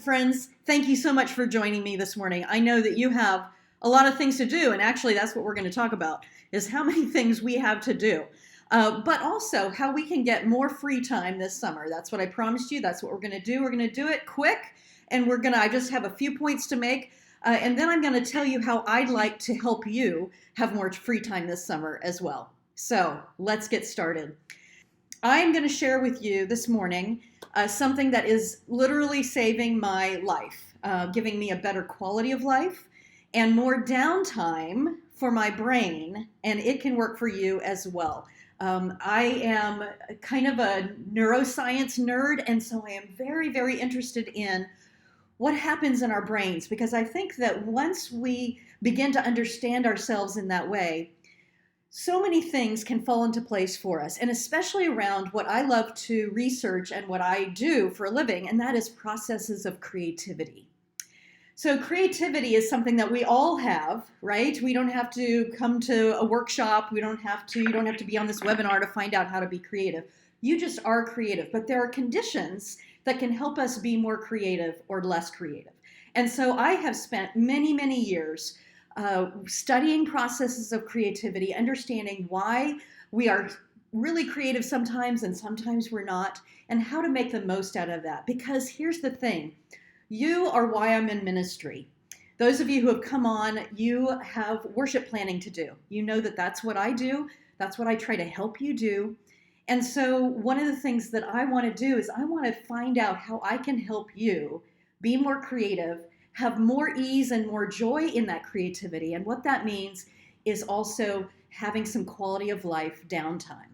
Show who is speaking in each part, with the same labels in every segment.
Speaker 1: friends, thank you so much for joining me this morning. I know that you have a lot of things to do, and actually that's what we're going to talk about, is how many things we have to do, but also how we can get more free time this summer. That's what I promised you. That's what we're going to do. We're going to do it quick, and I just have a few points to make, and then I'm going to tell you how I'd like to help you have more free time this summer as well. So let's get started. I'm going to share with you this morning something that is literally saving my life, giving me a better quality of life and more downtime for my brain, and it can work for you as well. I am kind of a neuroscience nerd, and so I am very, very interested in what happens in our brains, because I think that once we begin to understand ourselves in that way, so many things can fall into place for us, and especially around what I love to research and what I do for a living, and that is processes of creativity. So creativity is something that we all have, right? We don't have to come to a workshop. You don't have to be on this webinar to find out how to be creative. You just are creative, but there are conditions that can help us be more creative or less creative. And so I have spent many, many years studying processes of creativity, understanding why we are really creative sometimes and sometimes we're not, and how to make the most out of that. Because here's the thing, you are why I'm in ministry. Those of you who have come on, you have worship planning to do. You know that that's what I do. That's what I try to help you do. And so one of the things that I want to do is I want to find out how I can help you be more creative, have more ease and more joy in that creativity. And what that means is also having some quality of life downtime.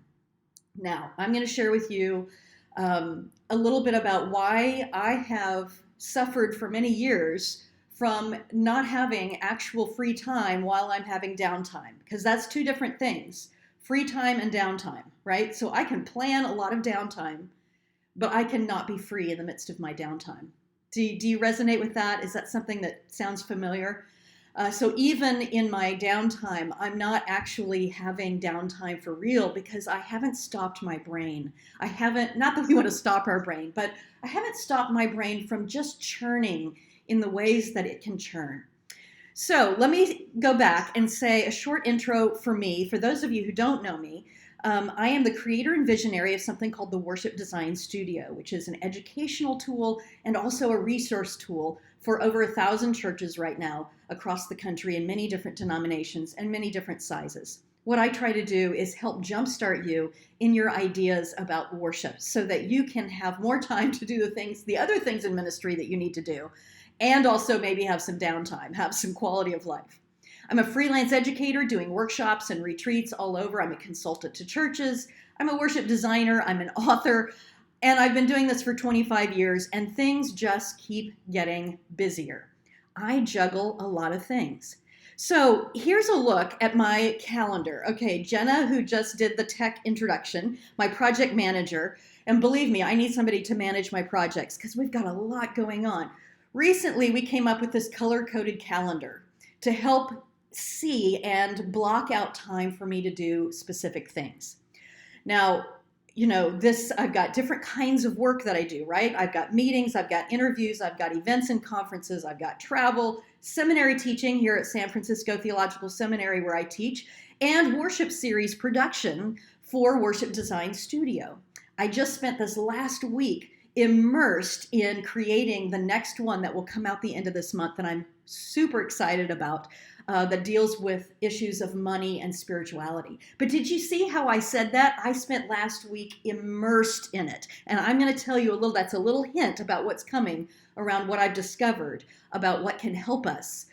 Speaker 1: Now, I'm going to share with you a little bit about why I have suffered for many years from not having actual free time while I'm having downtime, because that's two different things, free time and downtime, right? So I can plan a lot of downtime, but I cannot be free in the midst of my downtime. Do you resonate with that? Is that something that sounds familiar? So even in my downtime, I'm not actually having downtime for real because I haven't stopped my brain. Not that we want to stop our brain, but I haven't stopped my brain from just churning in the ways that it can churn. So let me go back and say a short intro for me. For those of you who don't know me, I am the creator and visionary of something called the Worship Design Studio, which is an educational tool and also a resource tool for over 1,000 churches right now across the country in many different denominations and many different sizes. What I try to do is help jumpstart you in your ideas about worship so that you can have more time to do the other things in ministry that you need to do, and also maybe have some downtime, have some quality of life. I'm a freelance educator doing workshops and retreats all over. I'm a consultant to churches. I'm a worship designer. I'm an author. And I've been doing this for 25 years, and things just keep getting busier. I juggle a lot of things. So here's a look at my calendar. Okay, Jenna, who just did the tech introduction, my project manager, and believe me, I need somebody to manage my projects because we've got a lot going on. Recently, we came up with this color-coded calendar to help see and block out time for me to do specific things. Now, I've got different kinds of work that I do, right? I've got meetings, I've got interviews, I've got events and conferences, I've got travel, seminary teaching here at San Francisco Theological Seminary where I teach, and worship series production for Worship Design Studio. I just spent this last week immersed in creating the next one that will come out the end of this month, and I'm super excited about, that deals with issues of money and spirituality. But did you see how I said that? I spent last week immersed in it. And I'm going to tell you that's a little hint about what's coming around what I've discovered about what can help us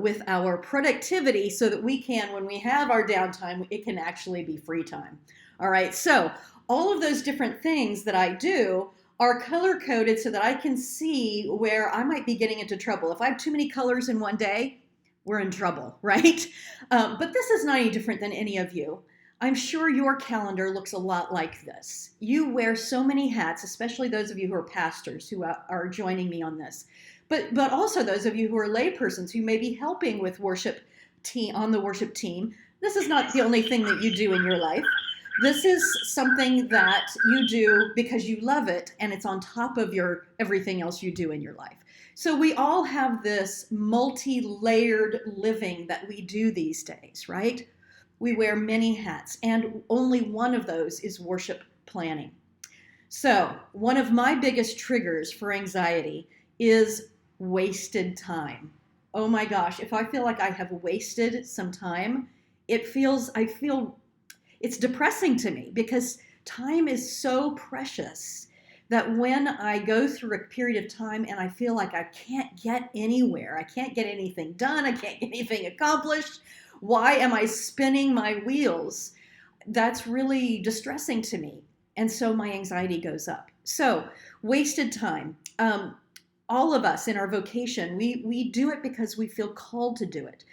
Speaker 1: with our productivity so that we can, when we have our downtime, it can actually be free time. All right, so all of those different things that I do are color-coded so that I can see where I might be getting into trouble. If I have too many colors in one day, we're in trouble, right? But this is not any different than any of you. I'm sure your calendar looks a lot like this. You wear so many hats, especially those of you who are pastors who are joining me on this. But also those of you who are laypersons who may be helping with worship team on the worship team. This is not the only thing that you do in your life. This is something that you do because you love it, and it's on top of everything else you do in your life. So we all have this multi-layered living that we do these days, right? We wear many hats, and only one of those is worship planning. So one of my biggest triggers for anxiety is wasted time. Oh my gosh, if I feel like I have wasted some time, I feel it's depressing to me because time is so precious that when I go through a period of time and I feel like I can't get anywhere, I can't get anything done, I can't get anything accomplished, why am I spinning my wheels? That's really distressing to me. And so my anxiety goes up. So wasted time. All of us in our vocation, we do it because we feel called to do it.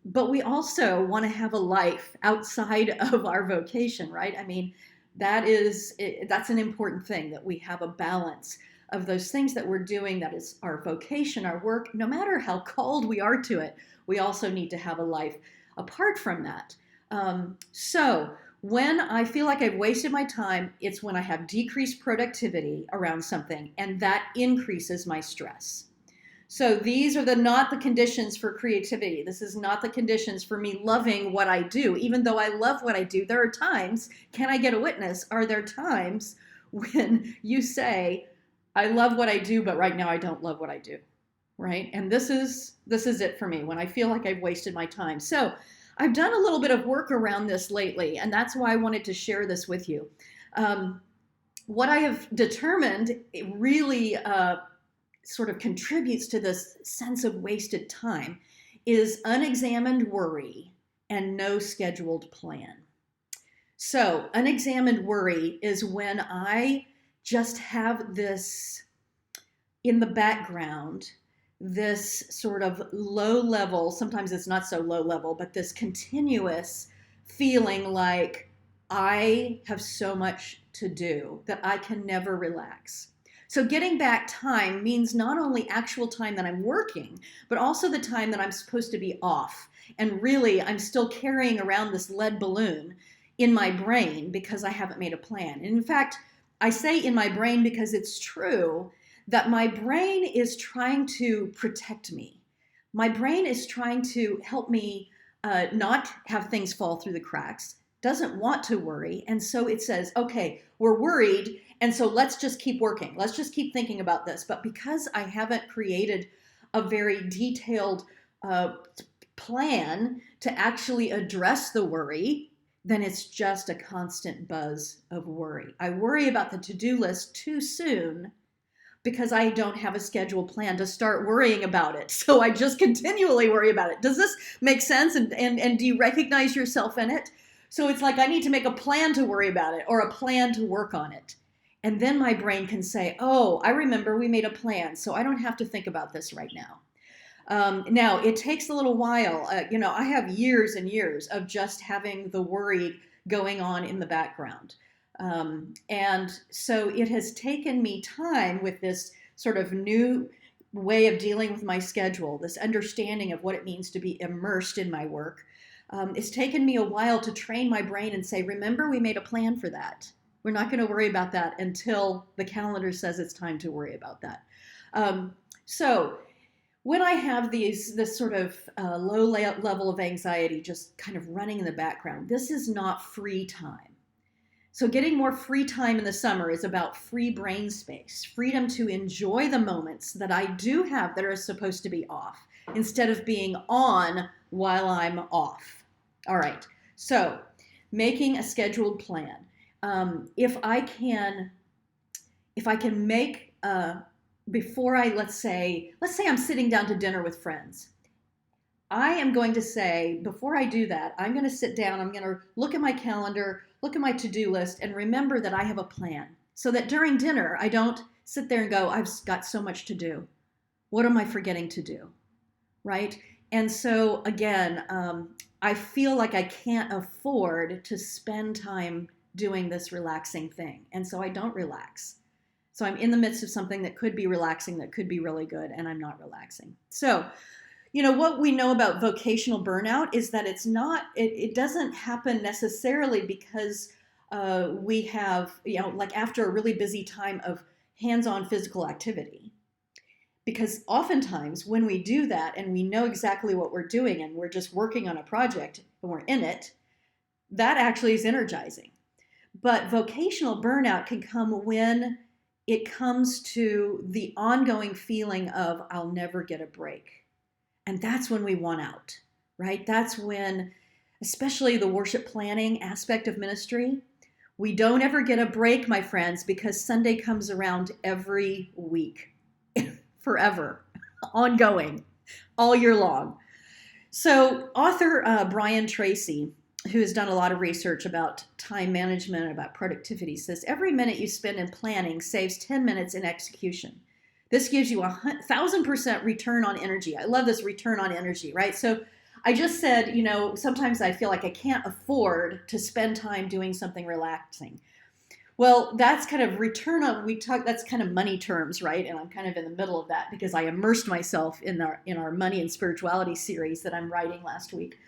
Speaker 1: But we also want to have a life outside of our vocation, right? I mean, that's an important thing, that we have a balance of those things that we're doing, that is our vocation, our work. No matter how called we are to it, we also need to have a life apart from that. So when I feel like I've wasted my time, it's when I have decreased productivity around something, and that increases my stress. So these are not the conditions for creativity. This is not the conditions for me loving what I do. Even though I love what I do, there are times, can I get a witness? Are there times when you say, I love what I do, but right now I don't love what I do, right? And this is it for me, when I feel like I've wasted my time. So I've done a little bit of work around this lately, and that's why I wanted to share this with you. What I have determined, it really sort of contributes to this sense of wasted time, is unexamined worry and no scheduled plan. So unexamined worry is when I just have this in the background, this sort of low level, sometimes it's not so low level, but this continuous feeling like I have so much to do that I can never relax. So getting back time means not only actual time that I'm working, but also the time that I'm supposed to be off. And really, I'm still carrying around this lead balloon in my brain because I haven't made a plan. And in fact, I say in my brain because it's true that my brain is trying to protect me. My brain is trying to help me not have things fall through the cracks, doesn't want to worry. And so it says, okay, we're worried, and so let's just keep working. Let's just keep thinking about this. But because I haven't created a very detailed plan to actually address the worry, then it's just a constant buzz of worry. I worry about the to-do list too soon because I don't have a scheduled plan to start worrying about it. So I just continually worry about it. Does this make sense? And do you recognize yourself in it? So it's like I need to make a plan to worry about it, or a plan to work on it. And then my brain can say, oh, I remember we made a plan, so I don't have to think about this right now. Now, it takes a little while. I have years and years of just having the worry going on in the background. And so it has taken me time with this sort of new way of dealing with my schedule, this understanding of what it means to be immersed in my work. It's taken me a while to train my brain and say, remember, we made a plan for that. We're not going to worry about that until the calendar says it's time to worry about that. So when I have this sort of low level of anxiety just kind of running in the background, this is not free time. So getting more free time in the summer is about free brain space, freedom to enjoy the moments that I do have that are supposed to be off, instead of being on while I'm off. All right, so making a scheduled plan. If I can make, before I, let's say I'm sitting down to dinner with friends, I am going to say, before I do that, I'm going to sit down, I'm going to look at my calendar, look at my to-do list, and remember that I have a plan, so that during dinner, I don't sit there and go, I've got so much to do. What am I forgetting to do? Right? And so again, I feel like I can't afford to spend time doing this relaxing thing. And so I don't relax. So I'm in the midst of something that could be relaxing, that could be really good, and I'm not relaxing. So, what we know about vocational burnout is that it doesn't happen necessarily because we have, like after a really busy time of hands-on physical activity. because oftentimes when we do that and we know exactly what we're doing and we're just working on a project and we're in it, that actually is energizing. But vocational burnout can come when it comes to the ongoing feeling of I'll never get a break. And that's when we want out, right? That's when, especially the worship planning aspect of ministry, we don't ever get a break, my friends, because Sunday comes around every week, forever, ongoing, all year long. So author Brian Tracy, who has done a lot of research about time management and about productivity, says every minute you spend in planning saves 10 minutes in execution. This gives you 1,000% return on energy. I love this return on energy, right? So I just said, sometimes I feel like I can't afford to spend time doing something relaxing. Well, that's kind of that's kind of money terms, right? And I'm kind of in the middle of that because I immersed myself in our money and spirituality series that I'm writing last week.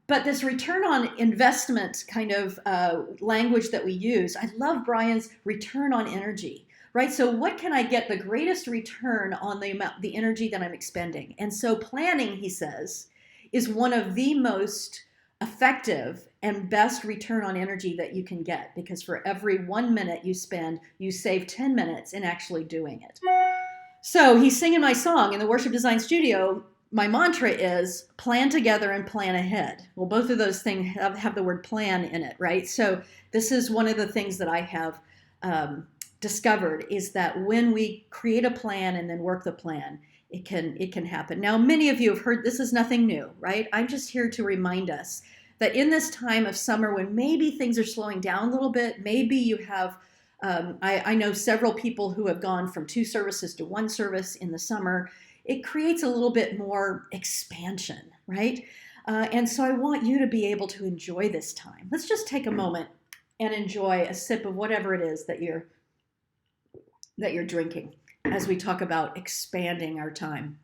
Speaker 1: But this return on investment kind of language that we use, I love Brian's return on energy, right? So what can I get the greatest return on the energy that I'm expending? And so planning, he says, is one of the most effective and best return on energy that you can get, because for every 1 minute you spend, you save 10 minutes in actually doing it. So he's singing my song in the worship design studio. My mantra is plan together and plan ahead. Well, both of those things have the word plan in it, right? So this is one of the things that I have discovered is that when we create a plan and then work the plan, it can happen. Now, many of you have heard this is nothing new, right? I'm just here to remind us that in this time of summer when maybe things are slowing down a little bit, maybe you have, I know several people who have gone from 2 services to 1 service in the summer. It creates a little bit more expansion, right? And so I want you to be able to enjoy this time. Let's just take a moment and enjoy a sip of whatever it is that you're drinking as we talk about expanding our time.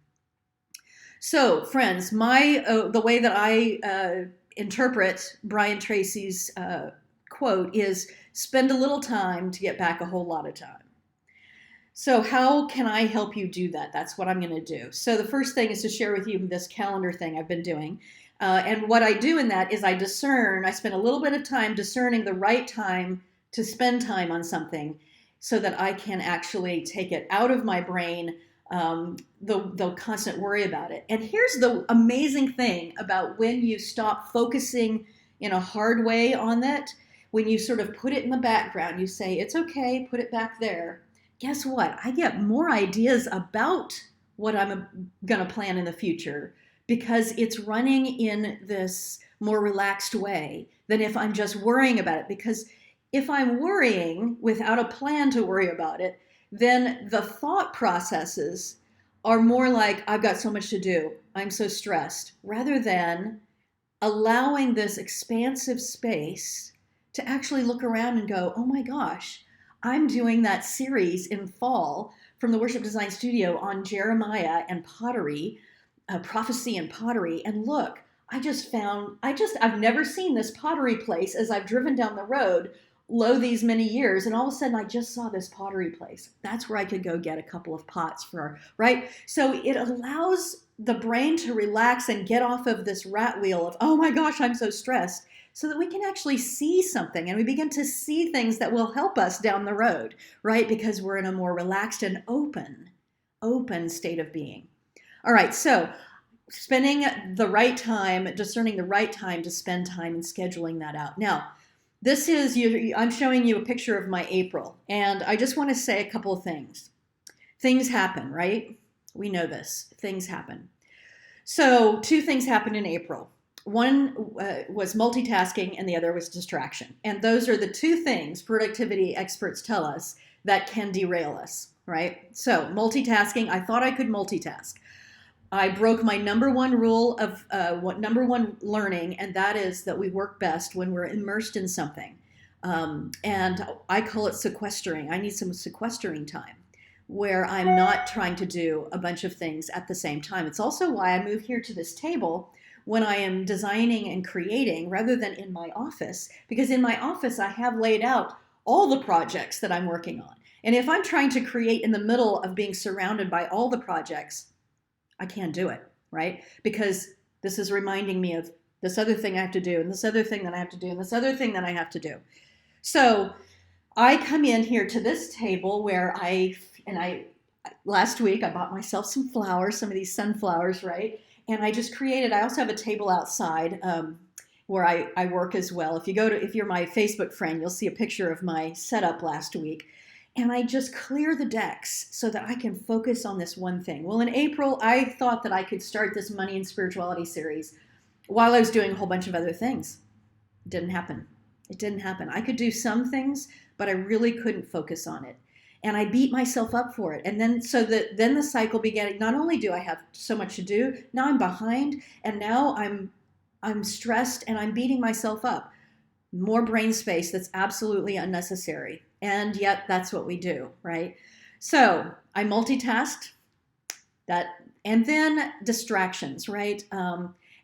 Speaker 1: So, friends, the way that I interpret Brian Tracy's quote is spend a little time to get back a whole lot of time. So how can I help you do that? That's what I'm going to do. So the first thing is to share with you this calendar thing I've been doing. And what I do in that is I spend a little bit of time discerning the right time to spend time on something so that I can actually take it out of my brain, the constant worry about it. And here's the amazing thing about when you stop focusing in a hard way on that, when you sort of put it in the background, you say, it's okay, put it back there. Guess what? I get more ideas about what I'm going to plan in the future because it's running in this more relaxed way than if I'm just worrying about it. Because if I'm worrying without a plan to worry about it, then the thought processes are more like, I've got so much to do, I'm so stressed, rather than allowing this expansive space to actually look around and go, oh my gosh, I'm doing that series in fall from the Worship Design Studio on Jeremiah and pottery, prophecy and pottery. And look, I've never seen this pottery place as I've driven down the road these many years. And all of a sudden I just saw this pottery place. That's where I could go get a couple of pots right? So it allows the brain to relax and get off of this rat wheel of, oh my gosh, I'm so stressed, so that we can actually see something and we begin to see things that will help us down the road, right? Because we're in a more relaxed and open state of being. All right, so spending the right time, discerning the right time to spend time and scheduling that out. Now, I'm showing you a picture of my April, and I just want to say a couple of things. Things happen, right? We know this. Things happen. So 2 things happened in April. One was multitasking and the other was distraction. And those are the 2 things productivity experts tell us that can derail us, right? So multitasking, I thought I could multitask. I broke my number 1 rule of number 1 learning, and that is that we work best when we're immersed in something. And I call it sequestering. I need some sequestering time where I'm not trying to do a bunch of things at the same time. It's also why I move here to this table when I am designing and creating rather than in my office, because in my office I have laid out all the projects that I'm working on. And if I'm trying to create in the middle of being surrounded by all the projects, I can't do it, right? Because this is reminding me of this other thing I have to do, and this other thing that I have to do, and this other thing that I have to do. So I come in here to this table where last week I bought myself some flowers, some of these sunflowers, right? And I also have a table outside where I work as well. If you're my Facebook friend, you'll see a picture of my setup last week. And I just clear the decks so that I can focus on this one thing. Well, in April, I thought that I could start this Money and Spirituality series while I was doing a whole bunch of other things. It didn't happen. It didn't happen. I could do some things, but I really couldn't focus on it. And I beat myself up for it. And then the cycle began. Not only do I have so much to do, now I'm behind, and now I'm stressed and I'm beating myself up. More brain space that's absolutely unnecessary. And yet that's what we do, right? So I multitasked and then distractions, right?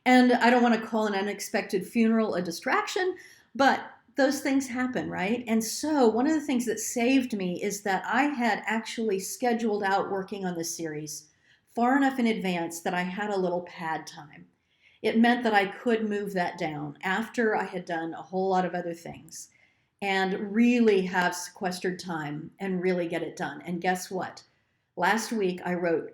Speaker 1: And I don't want to call an unexpected funeral a distraction, but those things happen, right? And so one of the things that saved me is that I had actually scheduled out working on this series far enough in advance that I had a little pad time. It meant that I could move that down after I had done a whole lot of other things and really have sequestered time and really get it done. And guess what? Last week, I wrote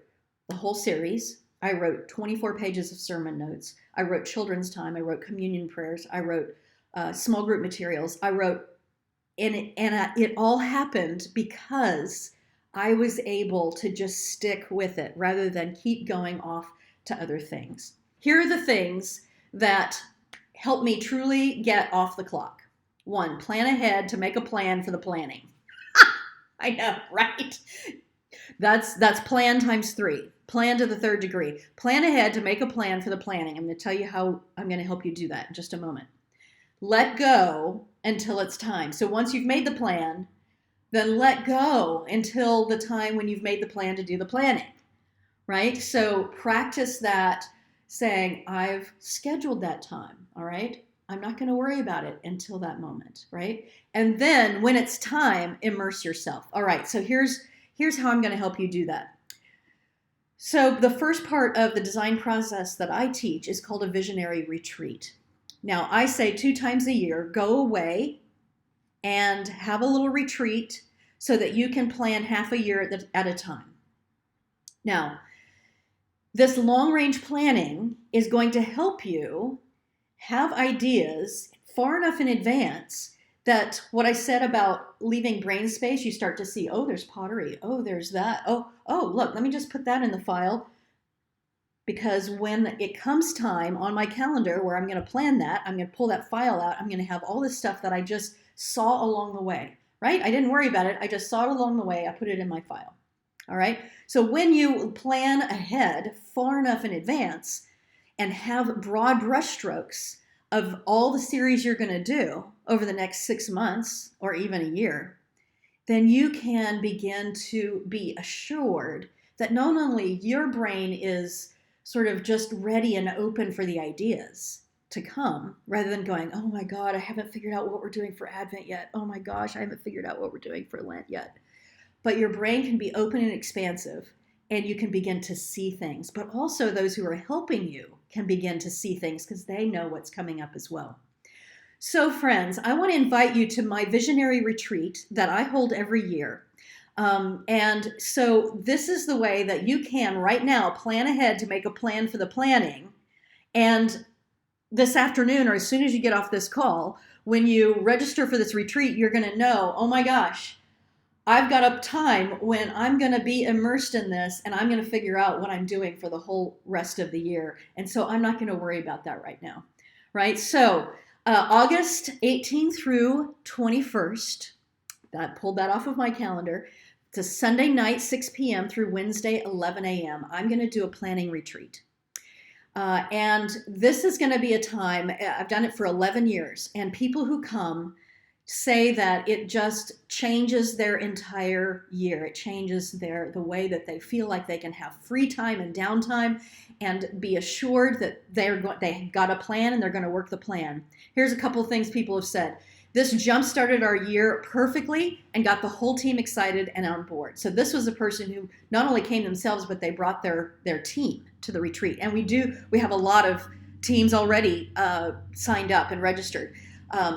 Speaker 1: the whole series. I wrote 24 pages of sermon notes. I wrote children's time. I wrote communion prayers. I wrote small group materials. It all happened because I was able to just stick with it rather than keep going off to other things. Here are the things that help me truly get off the clock. 1, plan ahead to make a plan for the planning. I know, right? That's plan times 3. Plan to the 3rd degree. Plan ahead to make a plan for the planning. I'm going to tell you how I'm going to help you do that in just a moment. Let go until it's time. So once you've made the plan, then let go until the time when you've made the plan to do the planning, right? So practice that, saying, I've scheduled that time, all right? I'm not going to worry about it until that moment, right? And then when it's time, immerse yourself. All right, so here's how I'm going to help you do that. So the first part of the design process that I teach is called a visionary retreat. Now, I say 2 times a year, go away and have a little retreat so that you can plan half a year at a time. Now, this long-range planning is going to help you have ideas far enough in advance that what I said about leaving brain space, you start to see, oh, there's pottery. Oh, there's that. Oh, look, let me just put that in the file. Because when it comes time on my calendar where I'm going to plan that, I'm going to pull that file out. I'm going to have all this stuff that I just saw along the way, right? I didn't worry about it. I just saw it along the way. I put it in my file. All right. So when you plan ahead far enough in advance and have broad brushstrokes of all the series you're going to do over the next 6 months or even a year, then you can begin to be assured that not only your brain is sort of just ready and open for the ideas to come, rather than going, oh my God, I haven't figured out what we're doing for Advent yet. Oh my gosh, I haven't figured out what we're doing for Lent yet. But your brain can be open and expansive, and you can begin to see things. But also those who are helping you can begin to see things because they know what's coming up as well. So friends, I want to invite you to my visionary retreat that I hold every year. And so this is the way that you can right now plan ahead to make a plan for the planning. And this afternoon, or as soon as you get off this call, when you register for this retreat, you're going to know, oh my gosh, I've got a time when I'm going to be immersed in this and I'm going to figure out what I'm doing for the whole rest of the year. And so I'm not going to worry about that right now, right? So August 18th through 21st, that pulled that off of my calendar. It's a Sunday night, 6 p.m. through Wednesday, 11 a.m. I'm going to do a planning retreat. And this is going to be a time, I've done it for 11 years, and people who come say that it just changes their entire year. It changes the way that they feel like they can have free time and downtime and be assured that they got a plan and they're going to work the plan. Here's a couple things people have said. This jump-started our year perfectly and got the whole team excited and on board. So this was a person who not only came themselves, but they brought their team to the retreat. And we have a lot of teams already signed up and registered.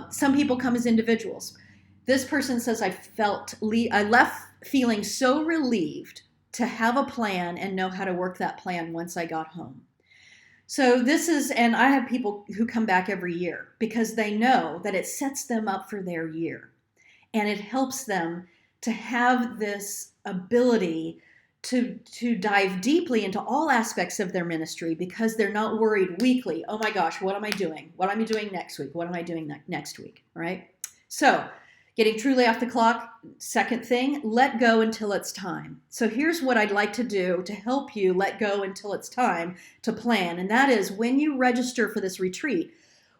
Speaker 1: Some people come as individuals. This person says, I left feeling so relieved to have a plan and know how to work that plan once I got home. So and I have people who come back every year because they know that it sets them up for their year. And it helps them to have this ability to dive deeply into all aspects of their ministry because they're not worried weekly. Oh my gosh, what am I doing? What am I doing next week? What am I doing next week? Right? So getting truly off the clock. Second thing, let go until it's time. So here's what I'd like to do to help you let go until it's time to plan. And that is when you register for this retreat,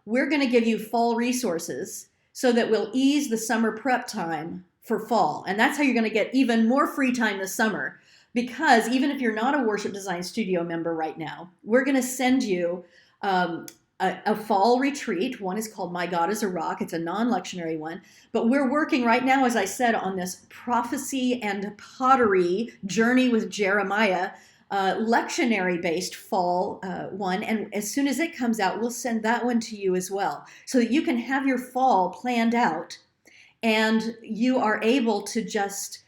Speaker 1: we're going to give you fall resources so that we'll ease the summer prep time for fall. And that's how you're going to get even more free time this summer. Because even if you're not a Worship Design Studio member right now, we're going to send you a fall retreat. One is called My God is a Rock. It's a non-lectionary one. But we're working right now, as I said, on this prophecy and pottery journey with Jeremiah, lectionary-based fall one. And as soon as it comes out, we'll send that one to you as well, so that you can have your fall planned out and you are able to just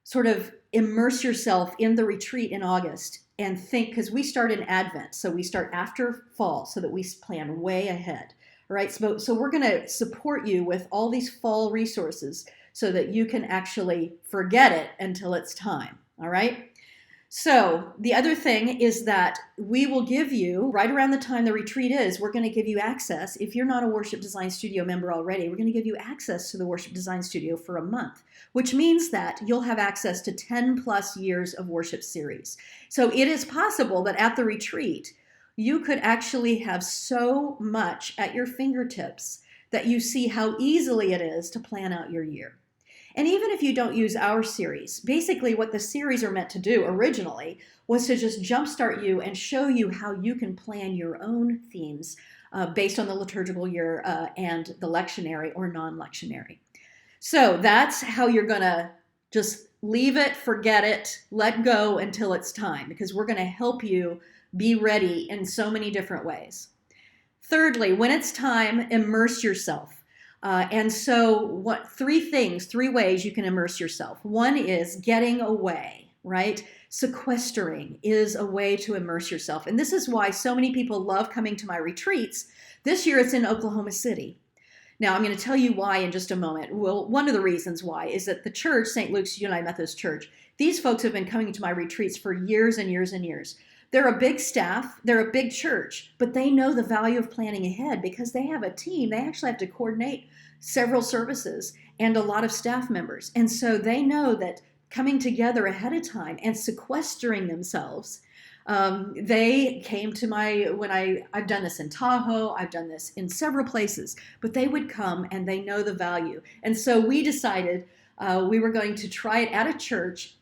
Speaker 1: sort of immerse yourself in the retreat in August and think, because we start in Advent, so we start after fall so that we plan way ahead, right? So we're going to support you with all these fall resources so that you can actually forget it until it's time, all right? So the other thing is that we will give you, right around the time the retreat is, we're going to give you access. If you're not a Worship Design Studio member already, we're going to give you access to the Worship Design Studio for a month, which means that you'll have access to 10 plus years of worship series. So it is possible that at the retreat, you could actually have so much at your fingertips that you see how easily it is to plan out your year. And even if you don't use our series, basically what the series are meant to do originally was to just jumpstart you and show you how you can plan your own themes based on the liturgical year and the lectionary or non-lectionary. So that's how you're going to just leave it, forget it, let go until it's time, because we're going to help you be ready in so many different ways. Thirdly, when it's time, immerse yourself. And so three ways you can immerse yourself. One is getting away, right? Sequestering is a way to immerse yourself. And this is why so many people love coming to my retreats. This year it's in Oklahoma City. Now I'm going to tell you why in just a moment. Well, one of the reasons why is that the church, St. Luke's United Methodist Church, these folks have been coming to my retreats for years and years and years. They're a big staff, they're a big church, but they know the value of planning ahead because they have a team. They actually have to coordinate several services and a lot of staff members. And so they know that coming together ahead of time and sequestering themselves, they came to I've done this in Tahoe, I've done this in several places, but they would come and they know the value. And so we decided we were going to try it at a church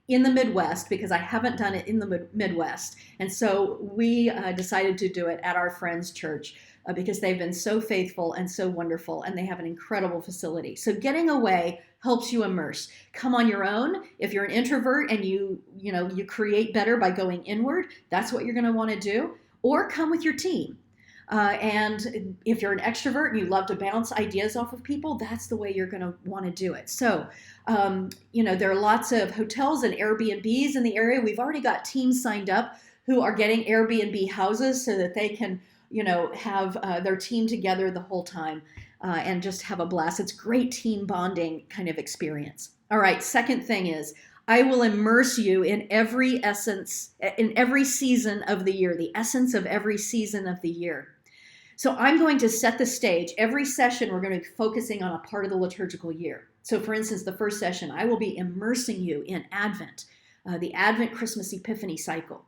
Speaker 1: in the Midwest, because I haven't done it in the Midwest. And so we decided to do it at our friend's church because they've been so faithful and so wonderful, and they have an incredible facility. So getting away helps you immerse. Come on your own. If you're an introvert and you create better by going inward, that's what you're going to want to do. Or come with your team. And if you're an extrovert and you love to bounce ideas off of people, that's the way you're going to want to do it. So, there are lots of hotels and Airbnbs in the area. We've already got teams signed up who are getting Airbnb houses so that they can, have their team together the whole time and just have a blast. It's great team bonding kind of experience. All right. Second thing is, I will immerse you in every season of the year, the essence of every season of the year. So I'm going to set the stage. Every session, we're going to be focusing on a part of the liturgical year. So for instance, the first session, I will be immersing you in Advent, the Advent Christmas Epiphany cycle.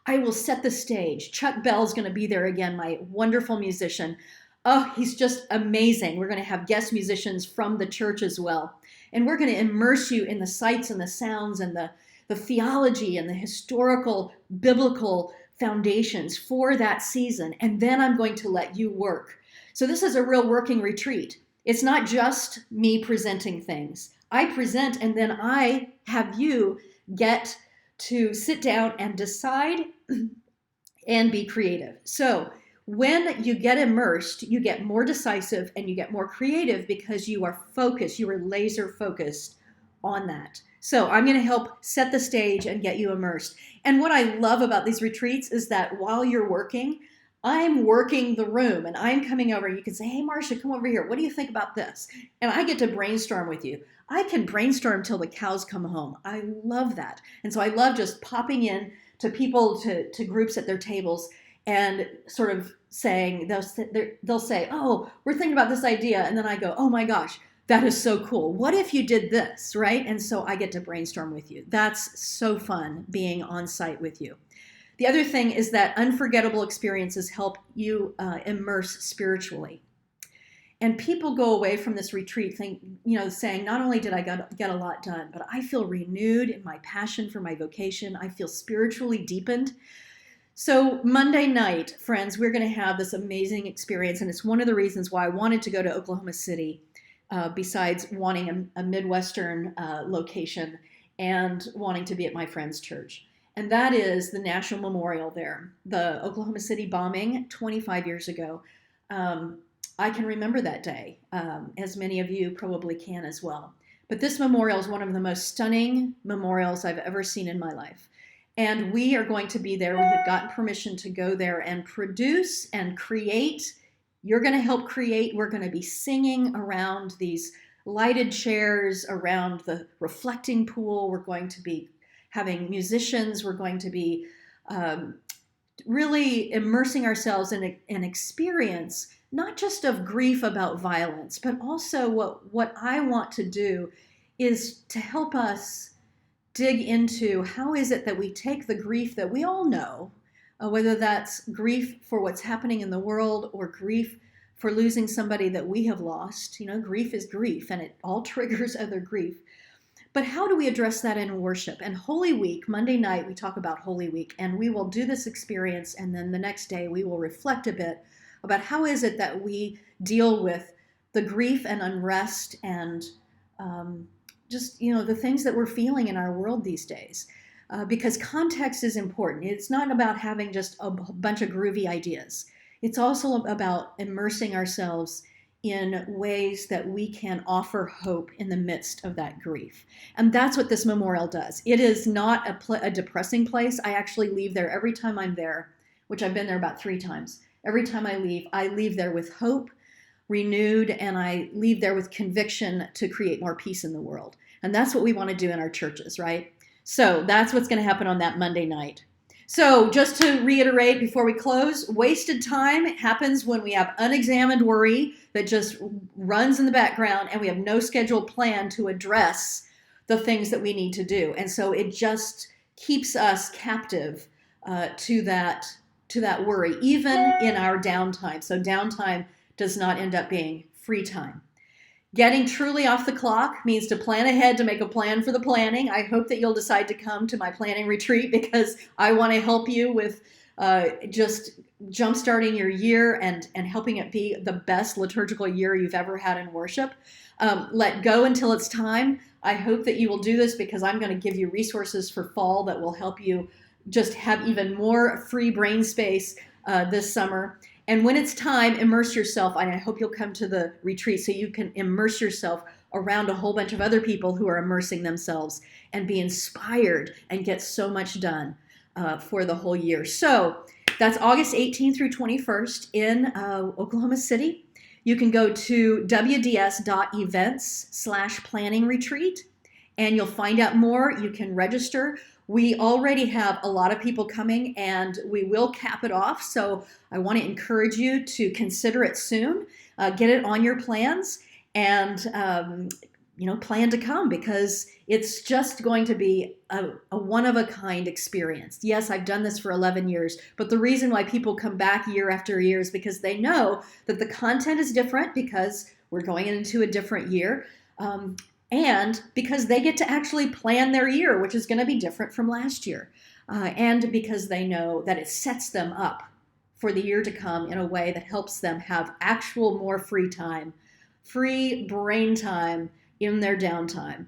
Speaker 1: I will set the stage. Chuck Bell's going to be there again, my wonderful musician. Oh, he's just amazing. We're going to have guest musicians from the church as well. And we're going to immerse you in the sights and the sounds and the theology and the historical biblical foundations for that season. And then I'm going to let you work. So this is a real working retreat. It's not just me presenting things. I present and then I have you get to sit down and decide and be creative. So when you get immersed, you get more decisive and you get more creative because you are focused, you are laser focused on that. So I'm going to help set the stage and get you immersed. And what I love about these retreats is that while you're working, I'm working the room and I'm coming over. You can say, hey, Marcia, come over here. What do you think about this? And I get to brainstorm with you. I can brainstorm till the cows come home. I love that. And so I love just popping in to people, to groups at their tables and sort of saying, they'll say, oh, we're thinking about this idea. And then I go, oh my gosh, that is so cool. What if you did this, right? And so I get to brainstorm with you. That's so fun being on site with you. The other thing is that unforgettable experiences help you immerse spiritually. And people go away from this retreat saying, not only did I get a lot done, but I feel renewed in my passion for my vocation. I feel spiritually deepened. So Monday night, friends, we're going to have this amazing experience. And it's one of the reasons why I wanted to go to Oklahoma City, besides wanting a Midwestern location and wanting to be at my friend's church. And that is the National Memorial there. The Oklahoma City bombing 25 years ago. I can remember that day, as many of you probably can as well. But this memorial is one of the most stunning memorials I've ever seen in my life. And we are going to be there. We have gotten permission to go there and produce and create. You're going to help create. We're going to be singing around these lighted chairs, around the reflecting pool. We're going to be having musicians. We're going to be really immersing ourselves in an experience, not just of grief about violence, but also what I want to do is to help us dig into how is it that we take the grief that we all know, whether that's grief for what's happening in the world or grief for losing somebody that we have lost. Grief is grief and it all triggers other grief. But how do we address that in worship? And Holy Week, Monday night, we talk about Holy Week, and we will do this experience, and then the next day we will reflect a bit about how is it that we deal with the grief and unrest and the things that we're feeling in our world these days. Because context is important. It's not about having just a bunch of groovy ideas. It's also about immersing ourselves in ways that we can offer hope in the midst of that grief. And that's what this memorial does. It is not a depressing place. I actually leave there every time I'm there, which I've been there about 3 times. Every time I leave there with hope, renewed, and I leave there with conviction to create more peace in the world. And that's what we want to do in our churches, right? So that's what's going to happen on that Monday night. So just to reiterate before we close, wasted time happens when we have unexamined worry that just runs in the background and we have no scheduled plan to address the things that we need to do. And so it just keeps us captive to that worry, even in our downtime. So downtime does not end up being free time. Getting truly off the clock means to plan ahead, to make a plan for the planning. I hope that you'll decide to come to my planning retreat because I want to help you with just jumpstarting your year and helping it be the best liturgical year you've ever had in worship. Let go until it's time. I hope that you will do this because I'm going to give you resources for fall that will help you just have even more free brain space this summer. And when it's time, immerse yourself. And I hope you'll come to the retreat so you can immerse yourself around a whole bunch of other people who are immersing themselves and be inspired and get so much done for the whole year. So that's August 18th through 21st in Oklahoma City. You can go to wds.events/planning retreat and you'll find out more. You can register. We already have a lot of people coming and we will cap it off. So I want to encourage you to consider it soon, get it on your plans and, plan to come because it's just going to be a one-of-a-kind experience. Yes, I've done this for 11 years, but the reason why people come back year after year is because they know that the content is different because we're going into a different year. And because they get to actually plan their year, which is going to be different from last year. And because they know that it sets them up for the year to come in a way that helps them have actual more free time free brain time in their downtime.